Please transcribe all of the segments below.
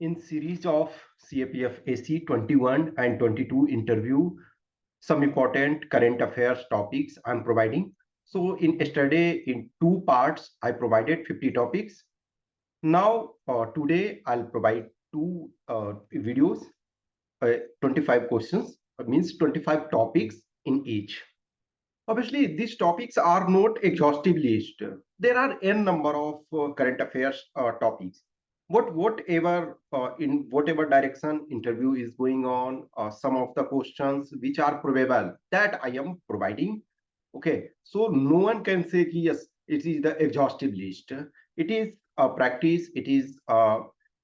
In series of CAPF AC 21 and 22 interview, some important current affairs topics I'm providing. So in yesterday, in two parts, I provided 50 topics. Now, today, I'll provide two videos, 25 questions, means 25 topics in each. Obviously, these topics are not exhaustive list. There are n number of current affairs topics. Whatever in whatever direction interview is going on, some of the questions which are probable that I am providing. Okay, so no one can say ki, yes, it is the exhaustive list. It is a practice. It is uh,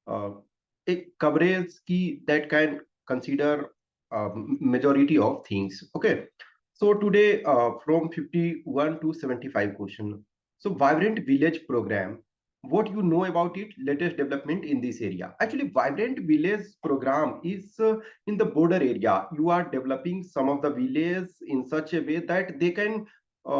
a coverage key that can consider majority of things. Okay, so today, from 51 to 75 question. So Vibrant Village program, what you know about it, latest development in this area. Actually, Vibrant Village program is in the border area. You are developing some of the villages in such a way that they can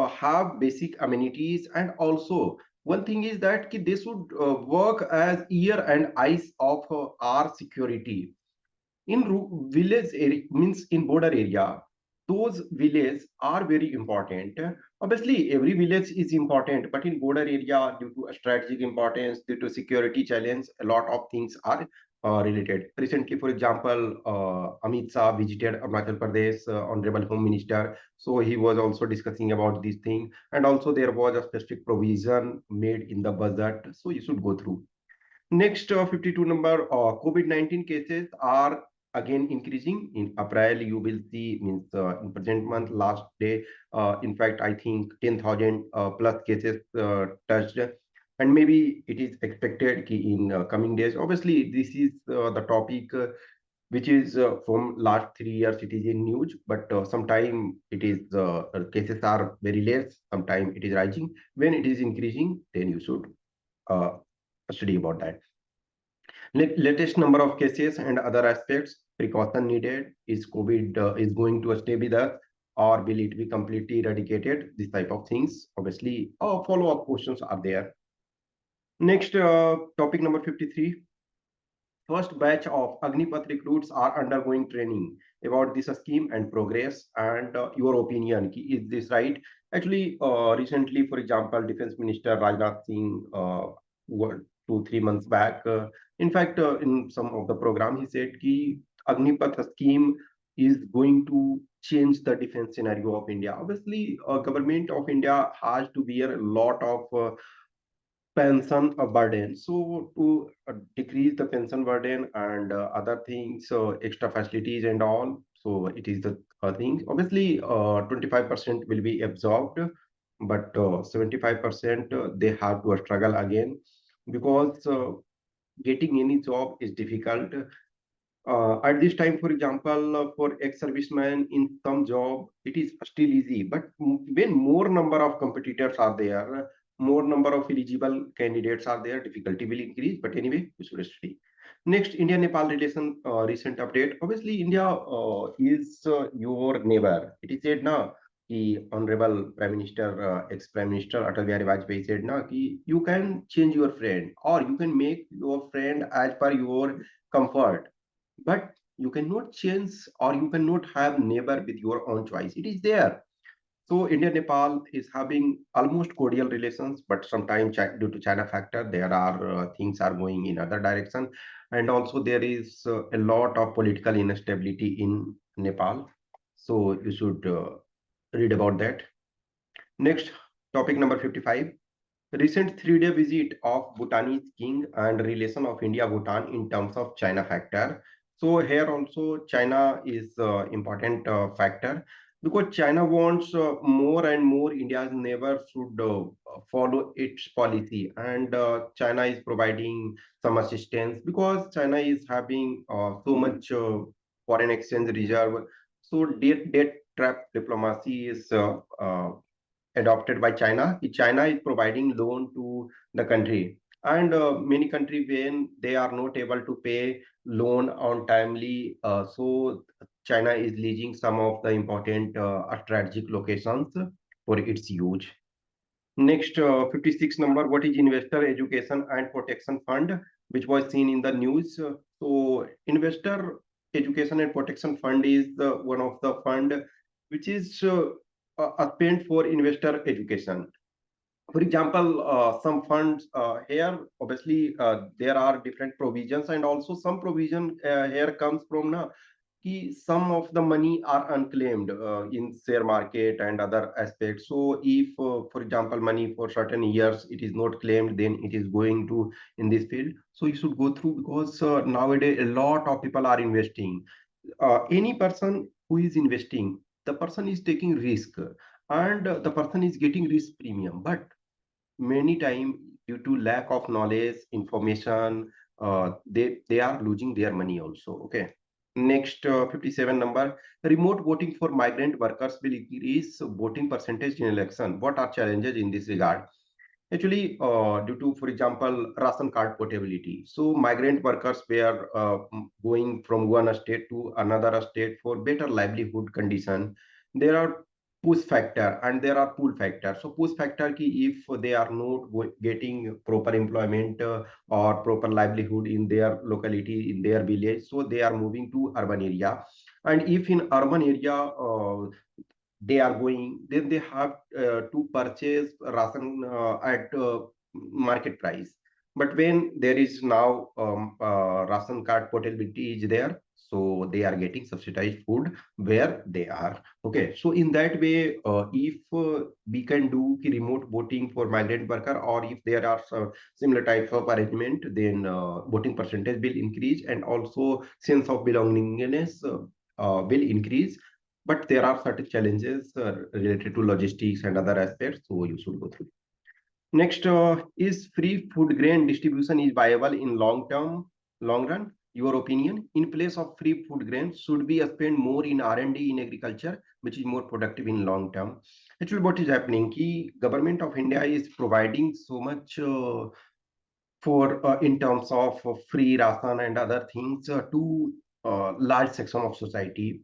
have basic amenities, and also one thing is that they should work as ear and eyes of our security in village area, means in border area. Those villages are very important. Obviously every village is important, but in border area, due to a strategic importance, due to security challenge, a lot of things are related. Recently, for example, Amit Shah visited Arunachal Pradesh, honorable home minister, so he was also discussing about this thing, and also there was a specific provision made in the budget, so you should go through. Next, 52 number, COVID-19 cases are again increasing. In April, you will see, means in present month, last day, in fact, I think 10,000 plus cases touched. And maybe it is expected in coming days. Obviously, this is the topic which is from last 3 years, it is in news, but sometime it is cases are very less, sometime it is rising. When it is increasing, then you should uh, study about that. Latest number of cases and other aspects, precaution needed. Is COVID is going to stay with us, or will it be completely eradicated? This type of things. Obviously, follow-up questions are there. Next, topic number 53. First batch of Agnipath recruits are undergoing training about this scheme and progress, and your opinion. Is this right? Actually, recently, for example, Defense Minister Rajnath Singh, 2 3 months back, in fact, in some of the program, he said that Agnipath scheme is going to change the defense scenario of India. Obviously, government of India has to bear a lot of pension burden. So to decrease the pension burden and other things, extra facilities and all. So it is the thing. Obviously, 25% will be absorbed, but 75% they have to struggle again, because getting any job is difficult. At this time, for example, for ex-servicemen in some job, it is still easy. But when more number of competitors are there, more number of eligible candidates are there, difficulty will increase. But anyway, we should study. Next, India-Nepal relation recent update. Obviously, India is your neighbor. It is said now, the Honorable Prime Minister, ex-Prime Minister Atal Bihari Vajpayee said now, you can change your friend, or you can make your friend as per your comfort, but you cannot change, or you cannot have neighbor with your own choice. It is there. So India Nepal is having almost cordial relations, but sometimes due to China factor, there are things are going in other direction, and also there is a lot of political instability in Nepal, so you should read about that. Next, topic number 55. Recent 3 day visit of Bhutanese king and relation of India Bhutan in terms of China factor. So here also China is important factor, because China wants more and more India's neighbor should follow its policy, and China is providing some assistance because China is having so much foreign exchange reserve. So debt trap diplomacy is adopted by China. China is providing loan to the country, and many country, when they are not able to pay loan on timely, so China is leasing some of the important strategic locations for its use. Next, 56 number, what is Investor Education and Protection Fund, which was seen in the news. So Investor Education and Protection Fund is one of the fund which is spent for investor education. For example, some funds here, obviously, there are different provisions, and also some provision here comes from some of the money are unclaimed in share market and other aspects. So if, for example, money for certain years it is not claimed, then it is going to in this field. So you should go through, because nowadays a lot of people are investing. Any person who is investing, the person is taking risk, and the person is getting risk premium. But many time, due to lack of knowledge, information, they are losing their money also. Okay. Next, 57 number, remote voting for migrant workers will increase voting percentage in election. What are challenges in this regard? Actually, due to, for example, ration card portability. So migrant workers were going from one state to another state for better livelihood condition. There are push factor and there are pull factor. So push factor ki if they are not getting proper employment or proper livelihood in their locality, in their village, so they are moving to urban area. And if in urban area, they are going, then they have to purchase ration at market price. But when there is now ration card portability is there, so they are getting subsidized food where they are. Okay, so in that way, if we can do the remote voting for migrant worker, or if there are some similar types of arrangement, then voting percentage will increase, and also sense of belongingness will increase. But there are certain challenges related to logistics and other aspects, so you should go through. Next, is free food grain distribution is viable in long run? Your opinion? In place of free food grain, should we spend more in R&D in agriculture, which is more productive in long term? Actually, what is happening? Ki government of India is providing so much for in terms of free ration and other things to large section of society.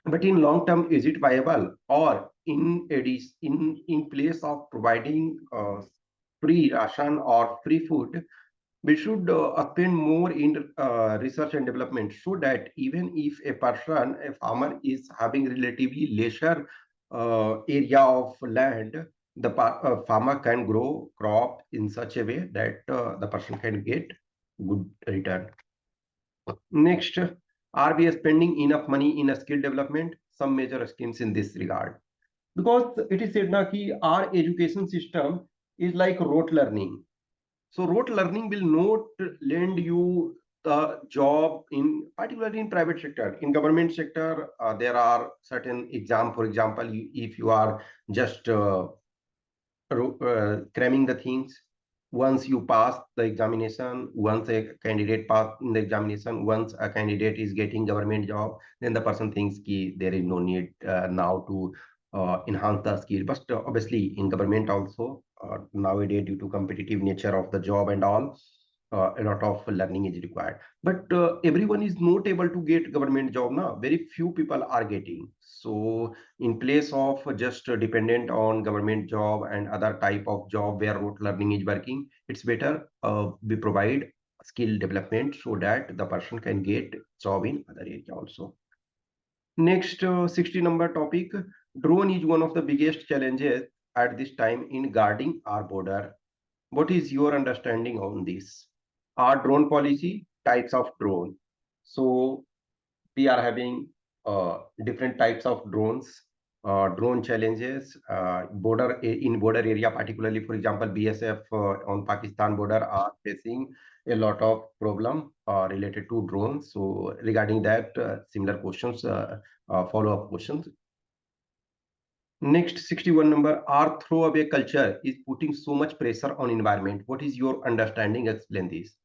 But in long term, is it viable? Or in addition, in place of providing free ration or free food, we should spend more in research and development, so that even if a person, a farmer, is having relatively lesser area of land, the farmer can grow crop in such a way that the person can get good return. Next, are we spending enough money in a skill development? Some major schemes in this regard. Because it is said now that our education system is like rote learning. So rote learning will not lend you the job in, particularly in private sector. In government sector, there are certain exam. For example, if you are just cramming the things, once you pass the examination, once a candidate pass in the examination, once a candidate is getting government job, then the person thinks ki there is no need now to enhance the skill. But obviously in government also, nowadays, due to competitive nature of the job and all, a lot of learning is required. But everyone is not able to get government job now. Very few people are getting. So in place of just dependent on government job and other type of job where rote learning is working, it's better we provide skill development so that the person can get job in other area also. Next, 60 number topic, drone is one of the biggest challenges at this time in guarding our border. What is your understanding on this? Our drone policy, types of drone. So we are having different types of drones, drone challenges, border in border area, particularly, for example, BSF on Pakistan border are facing a lot of problem related to drones. So regarding that, similar questions, follow-up questions. Next, 61 number, our throwaway culture is putting so much pressure on environment. What is your understanding? Explain this.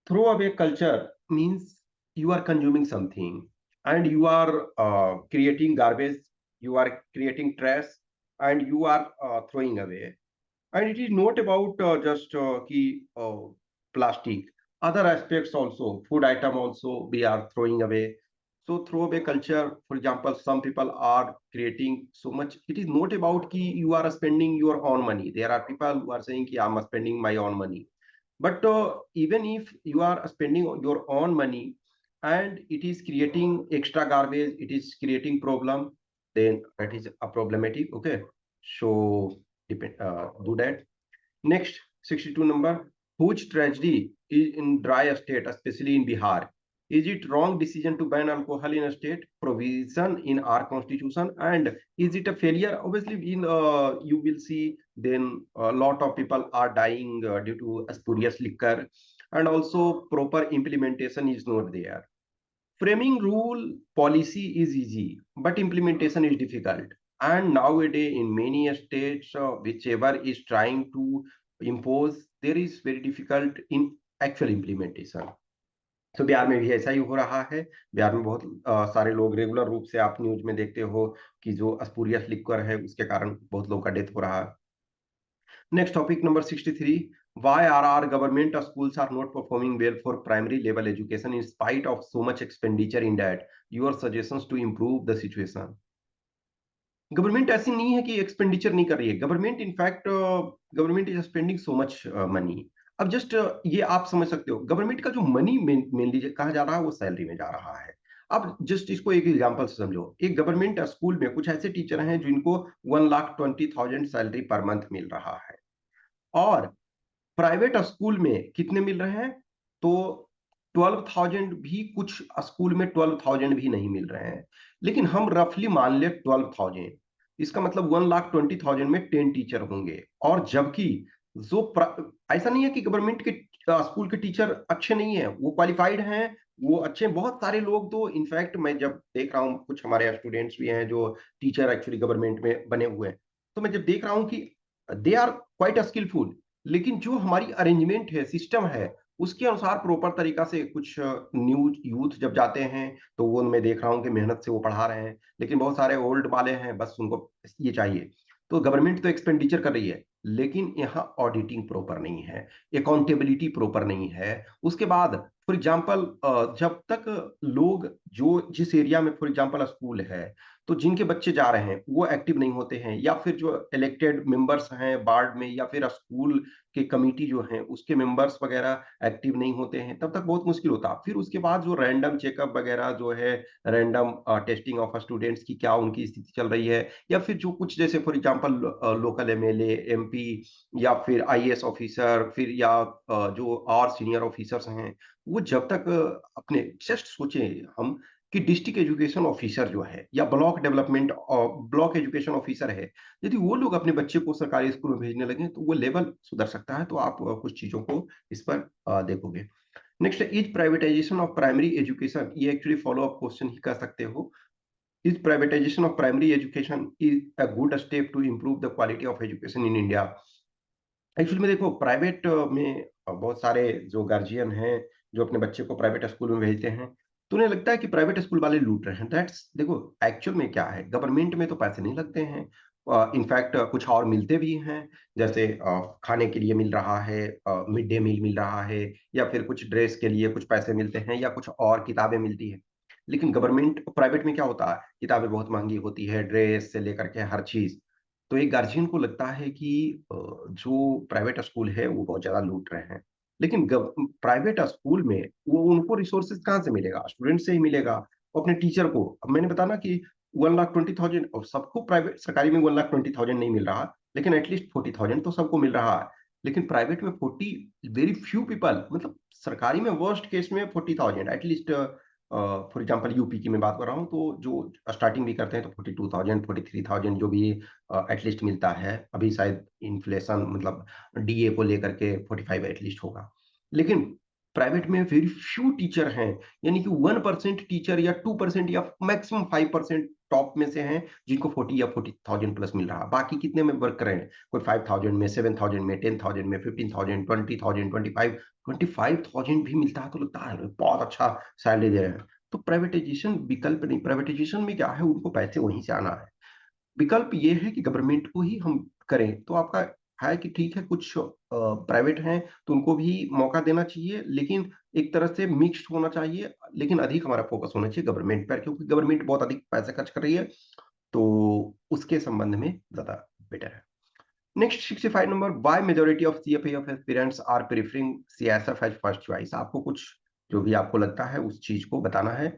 Throwaway culture means you are consuming something and you are creating garbage, you are creating trash, and you are throwing away. And it is not about just plastic. Other aspects also, food item also we are throwing away. So through a culture, for example, some people are creating so much. It is not about ki you are spending your own money. There are people who are saying ki I'm spending my own money. But even if you are spending your own money and it is creating extra garbage, it is creating problem, then that is a problematic. Okay, so do that. Next, 62 number. Huge tragedy is in dry state, especially in Bihar. Is it wrong decision to ban alcohol in a state provision in our constitution? And is it a failure? Obviously, in you will see then a lot of people are dying due to spurious liquor, and also proper implementation is not there. Framing rule policy is easy, but implementation is difficult. And nowadays, in many states, whichever is trying to impose, there is very difficult in actual implementation. तो बिहार में भी ऐसा ही हो रहा है। बिहार में बहुत सारे लोग रेगुलर रूप से आप न्यूज में देखते हो कि जो स्पूरियस लिक्वर है उसके कारण बहुत लोगों का डेथ हो रहा है। Next topic number 63. Why are our government schools are not performing well for primary level education in spite of so much expenditure in that? Your suggestions to improve the situation. Government ऐसी नहीं है कि expenditure नहीं कर रही है। Government in fact government is spending so much money. अब just ये आप समझ सकते हो, गवर्नमेंट का जो मनी मेनली कहा जा रहा है वो सैलरी में जा रहा है। अब जस्ट इसको एक एग्जांपल से समझो। एक गवर्नमेंट स्कूल में कुछ ऐसे टीचर हैं जिनको 1,20,000 सैलरी पर मंथ मिल रहा है, और प्राइवेट स्कूल में कितने मिल रहे हैं? तो 12,000 भी, कुछ स्कूल में 12,000 भी नहीं मिल रहे हैं। लेकिन हम रफली मान ले 12,000, इसका मतलब 1,20,000 में 10 टीचर होंगे। और जबकि जो ऐसा नहीं है कि गवर्नमेंट के स्कूल के टीचर अच्छे नहीं है, वो क्वालिफाइड हैं, वो अच्छे। बहुत सारे लोग तो इनफैक्ट मैं जब देख रहा हूँ, कुछ हमारे स्टूडेंट्स भी हैं जो टीचर एक्चुअली गवर्नमेंट में बने हुए हैं, तो मैं जब देख रहा हूँ कि दे आर क्वाइट स्किलफुल, लेकिन जो हमारी अरेंजमेंट है, सिस्टम है, उसके अनुसार प्रॉपर तरीका से कुछ न्यू यूथ जब जाते हैं तो वो मैं देख रहा हूँ कि मेहनत से वो पढ़ा रहे हैं। लेकिन बहुत सारे ओल्ड वाले हैं, बस उनको ये चाहिए। तो गवर्नमेंट तो एक्सपेंडिचर कर रही है, लेकिन यहाँ ऑडिटिंग प्रॉपर नहीं है, अकाउंटेबिलिटी प्रॉपर नहीं है। उसके बाद फॉर एग्जाम्पल जब तक लोग जो जिस एरिया में फॉर एग्जाम्पल स्कूल है, तो जिनके बच्चे जा रहे हैं वो एक्टिव नहीं होते हैं, या फिर जो इलेक्टेड मेंबर्स हैं वार्ड में, या फिर स्कूल के कमिटी जो हैं उसके मेंबर्स वगैरह एक्टिव नहीं होते हैं, तब तक बहुत मुश्किल होता है। फिर उसके बाद जो रैंडम चेकअप वगैरह जो है, रैंडम टेस्टिंग ऑफ स्टूडेंट्स की क्या उनकी स्थिति चल रही है, या फिर जो कुछ जैसे for example local MLA, MP, या फिर आईएएस ऑफिसर, फिर या जो और सीनियर ऑफिसर्स हैं, वो जब तक अपने जस्ट सोचे हम कि डिस्ट्रिक्ट एजुकेशन ऑफिसर जो है या ब्लॉक डेवलपमेंट और ब्लॉक एजुकेशन ऑफिसर है, यदि वो लोग अपने बच्चे को सरकारी स्कूल में भेजने लगे तो वो लेवल सुधर सकता है। तो आप कुछ चीजों को इस पर देखोगे। Next, is privatisation of primary education, ये एक्चुअली फॉलो अप क्वेश्चन ही कर सकते हो। Is privatisation of primary education is a good step to improve the quality of education in India? Actually में देखो, प्राइवेट में बहुत सारे जो गार्जियन हैं जो अपने बच्चे को प्राइवेट स्कूल में भेजते हैं, तो उन्हें लगता है कि प्राइवेट स्कूल वाले लूट रहे हैं। दैट्स, देखो एक्चुअल में क्या है, गवर्नमेंट में तो पैसे नहीं लगते हैं। इनफैक्ट कुछ और मिलते भी हैं, जैसे खाने के लिए मिल रहा है, मिड डे मील मिल रहा है, या फिर कुछ ड्रेस के लिए कुछ पैसे मिलते हैं, या कुछ और किताबें मिलती हैं। लेकिन गवर्नमेंट प्राइवेट में क्या होता है, किताबें बहुत महंगी होती है, ड्रेस से लेकर के हर चीज। तो एक गार्जियन को लगता है कि जो प्राइवेट स्कूल है वो बहुत ज्यादा लूट रहे हैं। लेकिन प्राइवेट स्कूल में वो उनको रिसोर्सेज कहाँ से मिलेगा? स्टूडेंट से ही मिलेगा, वो अपने टीचर को। अब मैंने बताया ना कि 1,20,000, और सबको प्राइवेट सरकारी में 1,20,000 नहीं मिल रहा, लेकिन एटलीस्ट 40,000 तो सबको मिल रहा है। लेकिन प्राइवेट में 40, वेरी फ्यू पीपल, मतलब सरकारी में वर्स्ट केस में 40,000 एटलीस्ट। फॉर एग्जांपल यूपी की मैं बात कर रहा हूँ, तो जो स्टार्टिंग भी करते हैं तो 42,000, 43,000 जो भी एटलीस्ट मिलता है। अभी शायद इन्फ्लेशन मतलब डीए को लेकर के 45 एटलीस्ट होगा। लेकिन प्राइवेट में वेरी फ्यू टीचर हैं, यानी कि 1% टीचर या 2% या मैक्सिमम 5% टॉप में से हैं जिनको 40 या 40,000 प्लस मिल रहा है। बाकी कितने में वर्क कर रहे हैं? कोई 5,000 में, 7,000 में, 10,000 में, 15,000, 20,000, 25,000 भी मिलता है तो लगता है बहुत अच्छा सैलरी दे रहे हैं। तो प्राइवेटाइजेशन विकल्प नहीं। प्राइवेटाइजेशन में क्या है, उनको पैसे वहीं से आना है। विकल्प ये है कि गवर्नमेंट को ही हम करें, तो आपका है कि ठीक है कुछ प्राइवेट हैं तो उनको भी मौका देना चाहिए, लेकिन एक तरह से मिक्स्ड होना चाहिए, लेकिन अधिक हमारा फोकस होना चाहिए गवर्नमेंट पर, क्योंकि गवर्नमेंट बहुत अधिक पैसे खर्च कर रही है, तो उसके संबंध में ज्यादा बेटर है। Next 65 number, why majority of CAPF aspirants are preferring CSF as first choice. आपको कुछ जो भी आपको लगता है उस चीज को बताना है।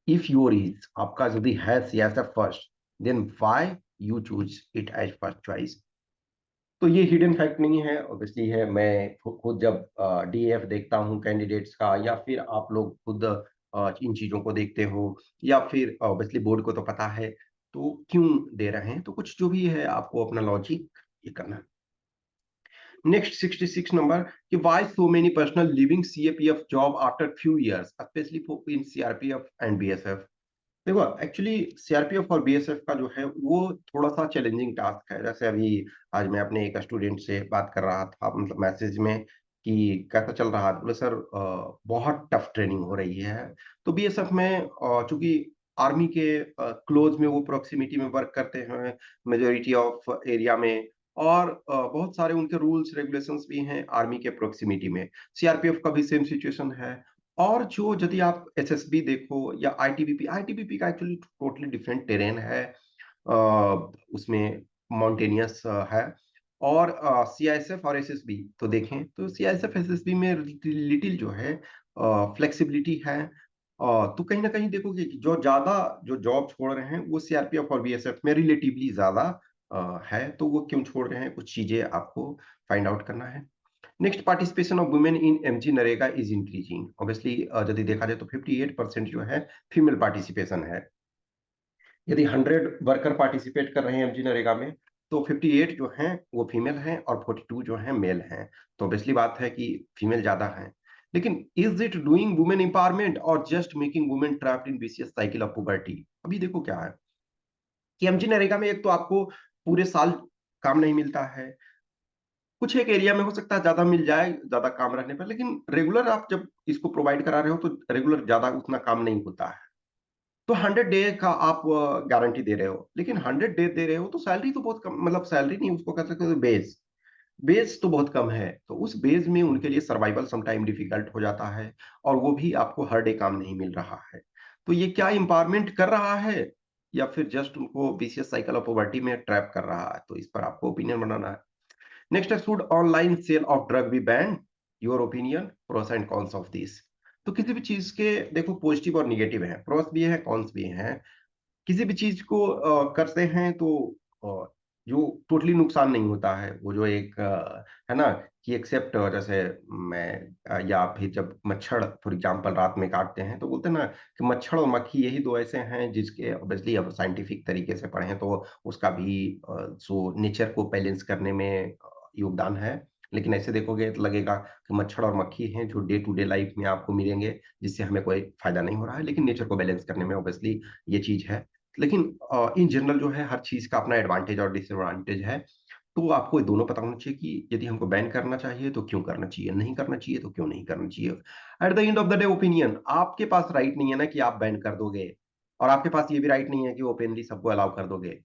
इफ योर इज आपका यदि है CSF first, then why you choose it as first choice. तो ये हिडन फैक्ट नहीं है, ऑब्वियसली है। मैं खुद जब डीएफ देखता हूँ कैंडिडेट्स का, या फिर आप लोग खुद इन चीजों को देखते हो, या फिर ऑब्वियसली बोर्ड को तो पता है तो क्यों दे रहे हैं, तो कुछ जो भी है आपको अपना लॉजिक ये करना है। नेक्स्ट 66 नंबर, कि why so many personal living CAPF job after few years specially for in CRPF and BSF. देखो एक्चुअली सीआरपीएफ और बीएसएफ का जो है वो थोड़ा सा चैलेंजिंग टास्क है। जैसे अभी आज मैं अपने एक स्टूडेंट से बात कर रहा था, मतलब मैसेज में, कि कैसा चल रहा है, बोले सर बहुत टफ ट्रेनिंग हो रही है। तो बीएसएफ में चूंकि आर्मी के क्लोज में वो प्रोक्सिमिटी में वर्क करते हैं मेजोरिटी ऑफ एरिया में, और बहुत सारे उनके रूल्स रेगुलेशंस भी हैं आर्मी के प्रोक्सिमिटी में। सीआरपीएफ का भी सेम सिचुएशन है। और जो यदि आप एसएसबी देखो या आईटीबीपी, आईटीबीपी का एक्चुअली टोटली डिफरेंट टेरेन है, उसमें माउंटेनियस है। और सीआईएसएफ और एसएसबी तो देखें तो सीआईएसएफ एसएसबी में लिटिल जो है फ्लेक्सिबिलिटी है। तो कहीं ना कहीं देखोगे कि जो ज्यादा जो जॉब छोड़ रहे हैं वो सीआरपीएफ और बीएसएफ में रिलेटिवली ज्यादा है। तो वो क्यों छोड़ रहे हैं, कुछ चीजें आपको फाइंड आउट करना है। Next, participation of women in MG NREGA is increasing. Obviously यदि देखा जाए तो 58% जो है फीमेल पार्टिसिपेशन है। यदि 100 वर्कर पार्टिसिपेट कर रहे हैं एमजी नरेगा में, तो 58 जो हैं वो फीमेल हैं और 42 जो हैं मेल हैं। तो ऑब्वियसली बात है कि फीमेल ज्यादा हैं। लेकिन is it doing women empowerment और just making women trapped in vicious cycle of puberty. अभी देखो क्या है कि एमजी नरेगा में एक तो आपको पूरे साल काम नहीं मिलता है। कुछ एक एरिया में हो सकता है ज्यादा मिल जाए ज्यादा काम रहने पर, लेकिन रेगुलर आप जब इसको प्रोवाइड करा रहे हो तो रेगुलर ज्यादा उतना काम नहीं होता है। तो 100 डे का आप गारंटी दे रहे हो, लेकिन 100 डे दे रहे हो तो सैलरी तो बहुत कम, मतलब सैलरी नहीं उसको कह सकते, बेस बेस तो बहुत कम है। तो उस बेस में उनके लिए सर्वाइवल समटाइम डिफिकल्ट हो जाता है, और वो भी आपको हर डे काम नहीं मिल रहा है। तो ये क्या इंपावरमेंट कर रहा है, या फिर जस्ट उनको विशियस साइकिल ऑफ पॉवर्टी में ट्रैप कर रहा है, तो इस पर आपको ओपिनियन बनाना है। नेक्स्ट है, should online sale of drug B ban, your opinion, pros and cons of this. तो किसी भी चीज के देखो पॉजिटिव और निगेटिव है, प्रोस भी है कॉन्स भी है। किसी भी चीज को करते हैं तो अ, जो टोटली नुकसान नहीं होता है, वो जो एक है ना, कि एक्सेप्ट जैसे मैं या फिर जब मच्छर फॉर एग्जांपल रात में काटते हैं तो बोलते हैं ना कि मच्छर और मक्खी यही दो ऐसे हैं जिसके ऑब्वियसली अब साइंटिफिक तरीके से पढ़ें तो उसका भी सो नेचर को बैलेंस करने में योगदान है। लेकिन ऐसे देखोगे तो लगेगा कि मच्छर और मक्खी हैं जो डे टू डे लाइफ में आपको मिलेंगे, जिससे हमें कोई फायदा नहीं हो रहा है, लेकिन नेचर को बैलेंस करने में ऑब्वियसली ये चीज है। लेकिन इन जनरल जो है हर चीज का अपना एडवांटेज और डिसएडवांटेज है। तो आपको ये दोनों पता होना चाहिए कि यदि हमको बैन करना चाहिए तो क्यों करना चाहिए, नहीं करना चाहिए तो क्यों नहीं करना चाहिए। At the end of the day opinion, आपके पास राइट नहीं है ना कि आप बैन कर दोगे, और आपके पास ये भी राइट नहीं है कि ओपनली सबको अलाउ कर दोगे।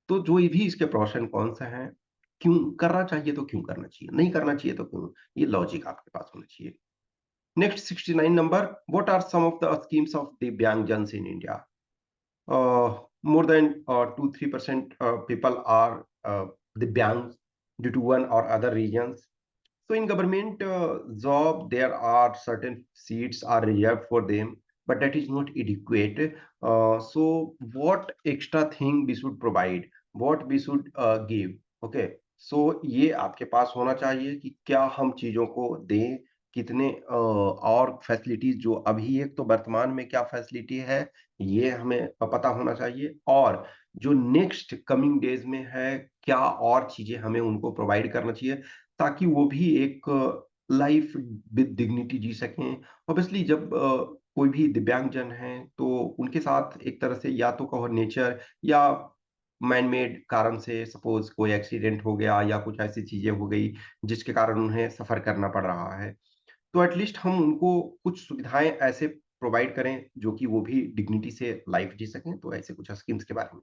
तो जो ये भी इसके प्रोस एंड कॉन्स हैं, क्यों करना चाहिए तो क्यों करना चाहिए, नहीं करना चाहिए तो क्यों, ये लॉजिक आपके पास होना चाहिए। Next 69 number, what are some of the schemes of दिव्यांगजन्स in India. More than 2-3% people are Divyang due to one or other regions. So in government job, there are certain seats are reserved for them, but that is not adequate. So what extra thing we should provide, what we should give, okay? So ये आपके पास होना चाहिए कि क्या हम चीजों को दें, कितने और फैसिलिटीज जो अभी एक तो वर्तमान में क्या फैसिलिटी है ये हमें पता होना चाहिए, और जो नेक्स्ट कमिंग डेज में है क्या और चीजें हमें उनको प्रोवाइड करना चाहिए, ताकि वो भी एक लाइफ विद डिग्निटी जी सकें। ऑब्वियसली जब कोई भी दिव्यांगजन है तो उनके साथ एक तरह से या तो कहो नेचर या मैन मेड कारण से, सपोज कोई एक्सीडेंट हो गया या कुछ ऐसी चीजें हो गई जिसके कारण उन्हें सफर करना पड़ रहा है, तो एटलीस्ट हम उनको कुछ सुविधाएं ऐसे प्रोवाइड करें जो कि वो भी डिग्निटी से लाइफ जी सकें। तो ऐसे कुछ स्कीम्स के बारे में।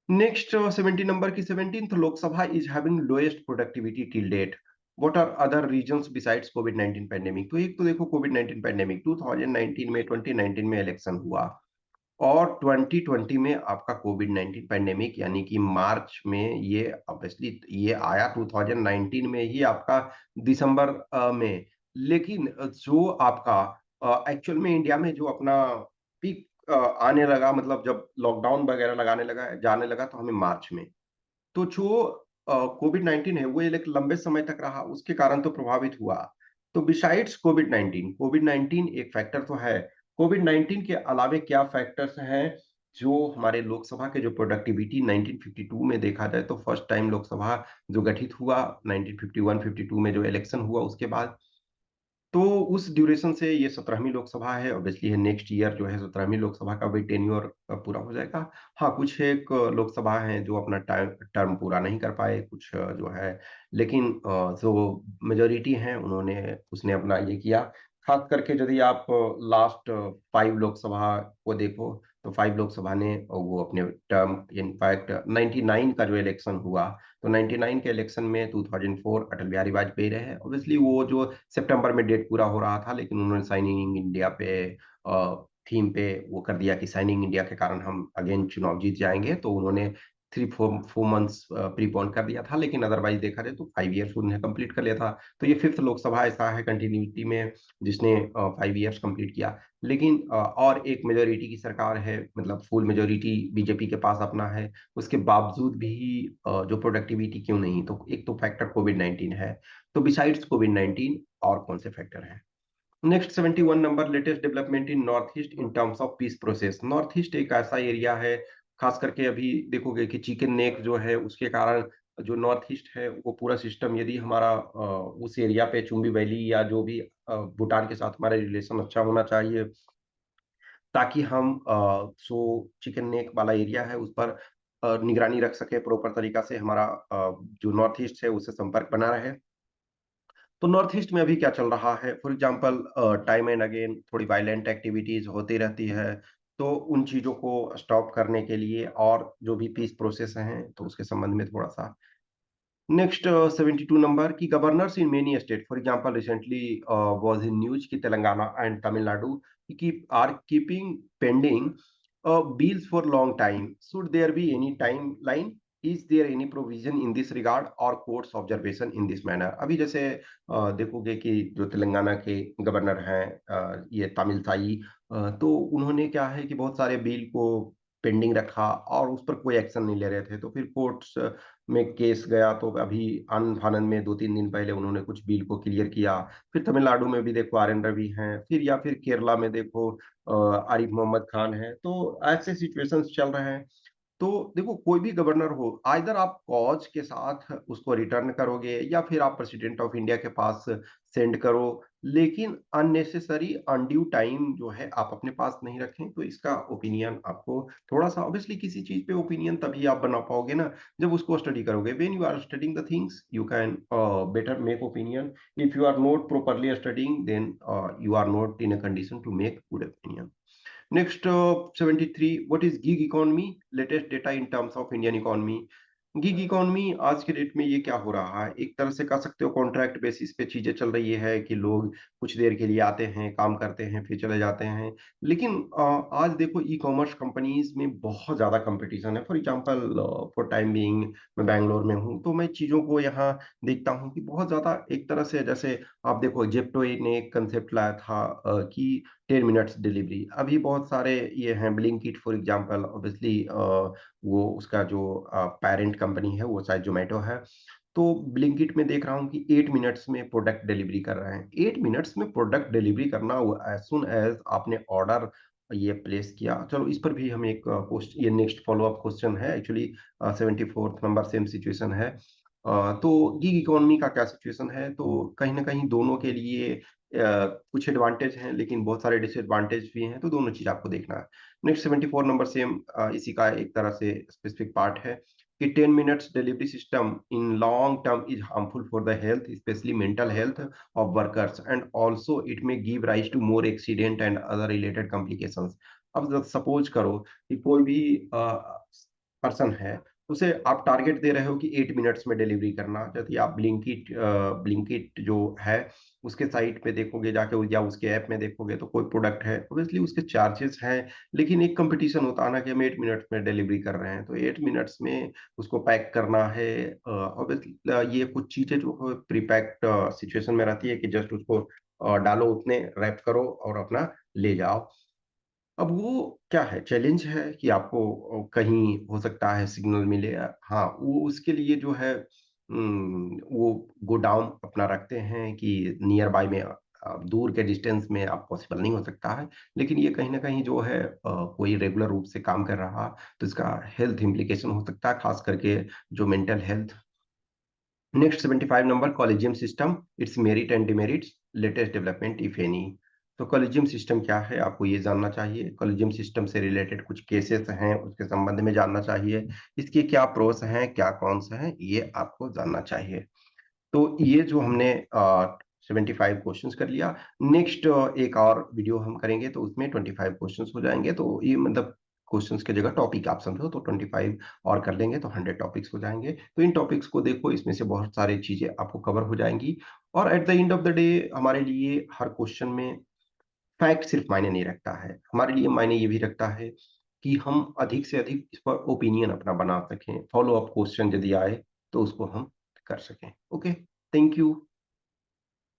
नेक्स्ट 70 नंबर की 17th Lok Sabha is having lowest productivity till date. What are other reasons besides covid 19 pandemic. तो एक तो देखो कोविड 19 पैंडेमिक 2019 में 2019 में इलेक्शन हुआ और 2020 में आपका कोविड 19 पैंडेमिक यानी कि मार्च में ये ऑब्वियसली ये आया 2019 में ही आपका दिसंबर में। लेकिन जो आपका एक्चुअल में इंडिया में जो अपना पीक आने लगा मतलब जब लॉकडाउन वगैरह लगाने लगा जाने लगा तो हमें मार्च में। तो जो कोविड 19 है वो एक लंबे समय तक रहा उसके कारण तो प्रभावित हुआ। तो बिसाइड्स कोविड 19 एक फैक्टर तो है। कोविड 19 के अलावे क्या फैक्टर्स हैं जो हमारे लोकसभा के जो प्रोडक्टिविटी 1952 में देखा जाए तो फर्स्ट टाइम लोकसभा जो गठित हुआ 1951-52 में जो इलेक्शन हुआ उसके बाद। तो उस ड्यूरेशन से ये 17वीं लोकसभा है ऑब्वियसली है नेक्स्ट ईयर जो है 17वीं लोकसभा का भी टेन्योर पूरा हो जाएगा। हाँ कुछ एक लोकसभा है जो अपना टाइम टर्म पूरा नहीं कर पाए कुछ जो है। लेकिन जो मेजोरिटी है उन्होंने उसने अपना ये किया। खास करके यदि आप लास्ट 5 लोकसभा को देखो तो 5 लोकसभा ने वो अपने टर्म इनफैक्ट 99 का जो इलेक्शन हुआ तो 99 के इलेक्शन में 2004 अटल बिहारी वाजपेयी रहे ऑब्वियसली वो जो सितंबर में डेट पूरा हो रहा था लेकिन उन्होंने साइनिंग इंडिया पे थीम पे वो कर दिया कि साइनिंग इंडिया के कारण हम अगेन चुनाव जीत जाएंगे तो उन्होंने 3-4 मंथ्स प्रीपोन कर दिया था लेकिन अदरवाइज देखा जाए तो 5 ईयर्स उन्होंने कंप्लीट कर लिया था। तो ये 5th लोकसभा ऐसा है कंटिन्यूटी में जिसने 5 ईयर्स कंप्लीट किया। लेकिन और एक मेजोरिटी की सरकार है मतलब फुल मेजोरिटी बीजेपी के पास अपना है उसके बावजूद भी जो प्रोडक्टिविटी क्यों नहीं। तो एक तो फैक्टर कोविड 19 है। तो बिसाइड्स कोविड 19 और कौन से फैक्टर हैं। Next 71 number latest development in north east in terms of peace process. North east एक ऐसा एरिया है खास करके अभी देखोगे कि चिकन नेक जो है उसके कारण जो नॉर्थ ईस्ट है वो पूरा सिस्टम यदि हमारा उस एरिया पे चुंबी वैली या जो भी भूटान के साथ हमारा रिलेशन अच्छा होना चाहिए ताकि हम जो चिकन नेक वाला एरिया है उस पर निगरानी रख सके प्रॉपर तरीका से हमारा जो नॉर्थ ईस्ट है उससे संपर्क बना रहे। तो नॉर्थ ईस्ट में अभी क्या चल रहा है for example time and again थोड़ी वायलेंट एक्टिविटीज होती रहती है। तो उन चीजों को स्टॉप करने के लिए और जो भी पीस प्रोसेस हैं तो उसके संबंध में थोड़ा सा। नेक्स्ट 72 नंबर की governors in many state for example recently was in news की तेलंगाना एंड तमिलनाडु की are keeping pending bills for long time. Should there be any timeline? Is there any provision in this regard or court's observation in this manner? अभी जैसे देखोगे कि जो तेलंगाना के governor हैं ये तमिलसाई तो उन्होंने क्या है कि बहुत सारे बिल को पेंडिंग रखा और उस पर कोई एक्शन नहीं ले रहे थे तो फिर कोर्ट्स में केस गया तो अभी आनंद फानंद में 2-3 दिन पहले उन्होंने कुछ बिल को क्लियर किया। फिर तमिलनाडु में भी देखो आर एन रवि हैं फिर या फिर केरला में देखो आरिफ मोहम्मद खान है। तो ऐसे सिचुएशंस चल रहे हैं। तो देखो कोई भी गवर्नर हो आइदर आप कॉज के साथ उसको रिटर्न करोगे या फिर आप प्रेसिडेंट ऑफ इंडिया के पास सेंड करो। लेकिन अननेसेसरी अनड्यू टाइम जो है आप अपने पास नहीं रखें। तो इसका ओपिनियन आपको थोड़ा सा ऑब्वियसली किसी चीज पे ओपिनियन तभी आप बना पाओगे ना जब उसको स्टडी करोगे। When you are studying the things you can better make opinion. If you are not properly studying then you are not in a condition to make good opinion. Next, 73. What is gig economy? Latest data in terms of Indian economy. Gig economy आज के date में ये क्या हो रहा है एक तरह से कह सकते हो कॉन्ट्रैक्ट बेसिस पे चीजें चल रही है कि लोग कुछ देर के लिए आते हैं काम करते हैं फिर चले जाते हैं। लेकिन आज देखो ई कॉमर्स कंपनीज में बहुत ज्यादा कंपटीशन है। For example for time being मैं बैंगलोर में हूँ तो मैं चीजों को यहाँ देखता हूँ कि बहुत ज्यादा एक तरह से जैसे आप देखो जेप्टो ने एक कंसेप्ट लाया था कि 10 मिनट्स डिलीवरी। अभी बहुत सारे ये हैं ब्लिंकिट फॉर एग्जांपल ऑब्वियसली वो उसका जो पेरेंट कंपनी है वो शायद जोमेटो है। तो ब्लिंकिट में देख रहा हूँ कि 8 मिनट्स में प्रोडक्ट डिलीवरी कर रहे हैं। 8 मिनट्स में प्रोडक्ट डिलीवरी करना एज सुन एज आपने ऑर्डर ये प्लेस किया। चलो इस पर भी हम एक क्वेश्चन ये नेक्स्ट फॉलो अप क्वेश्चन है actually 74th number same situation है। तो गिग इकोनॉमी का क्या सिचुएशन है तो कहीं ना कहीं दोनों के लिए कुछ एडवांटेज हैं लेकिन बहुत सारे डिसएडवांटेज भी हैं। तो दोनों चीज आपको देखना है। नेक्स्ट 74 नंबर सेम इसी का एक तरह से स्पेसिफिक पार्ट है कि 10 minutes delivery system in long term is harmful for the health specially mental health of workers and also it may give rise to more accident and other related complications. अब suppose करो कि कोई भी person है, उसे आप target दे रहे हो कि 8 मिनट्स में डिलीवरी करना। यदि आप ब्लिंकिट जो है उसके साइट पे देखोगे जाके या उसके ऐप में देखोगे तो कोई प्रोडक्ट है, ऑब्वियसली उसके चार्जेस हैं, लेकिन एक कंपटीशन होता है ना कि हम 8 मिनट्स में डिलीवरी कर रहे हैं, तो 8 मिनट्स में उसको पैक करना है। ऑब्वियसली ये कुछ चीजें जो प्री पैक्ड सिचुएशन में रहती है कि जस्ट उसको डालो, उतने रैप करो और अपना ले जाओ। अब वो क्या है, चैलेंज है कि आपको कहीं हो सकता है सिग्नल मिले। हाँ, वो उसके लिए जो है वो गोडाउन अपना रखते हैं कि नियर बाय में, दूर के डिस्टेंस में आप पॉसिबल नहीं हो सकता है। लेकिन ये कहीं ना कहीं जो है कोई रेगुलर रूप से काम कर रहा तो इसका हेल्थ इम्प्लीकेशन हो सकता है, खास करके जो mental health. Next 75 number, collegium system, it's merit and demerits, latest development if any. तो कॉलेजियम सिस्टम क्या है आपको ये जानना चाहिए, कॉलेजियम सिस्टम से रिलेटेड कुछ केसेस हैं उसके संबंध में जानना चाहिए, इसके क्या प्रोस हैं क्या कॉन्स हैं ये आपको जानना चाहिए। तो ये जो हमने 75 क्वेश्चंस कर लिया। नेक्स्ट एक और वीडियो हम करेंगे तो उसमें 25 क्वेश्चंस हो जाएंगे, तो ये मतलब क्वेश्चंस की जगह टॉपिक आप समझो तो 25 और कर लेंगे तो 100 टॉपिक्स हो जाएंगे। तो इन टॉपिक्स को देखो, इसमें से बहुत सारी चीजें आपको कवर हो जाएंगी। और at the end of the day हमारे लिए हर क्वेश्चन में फैक्ट सिर्फ मायने नहीं रखता है, हमारे लिए मायने ये भी रखता है कि हम अधिक से अधिक इस पर ओपिनियन अपना बना सकें, फॉलो अप क्वेश्चन यदि आए तो उसको हम कर सकें। Okay, thank you.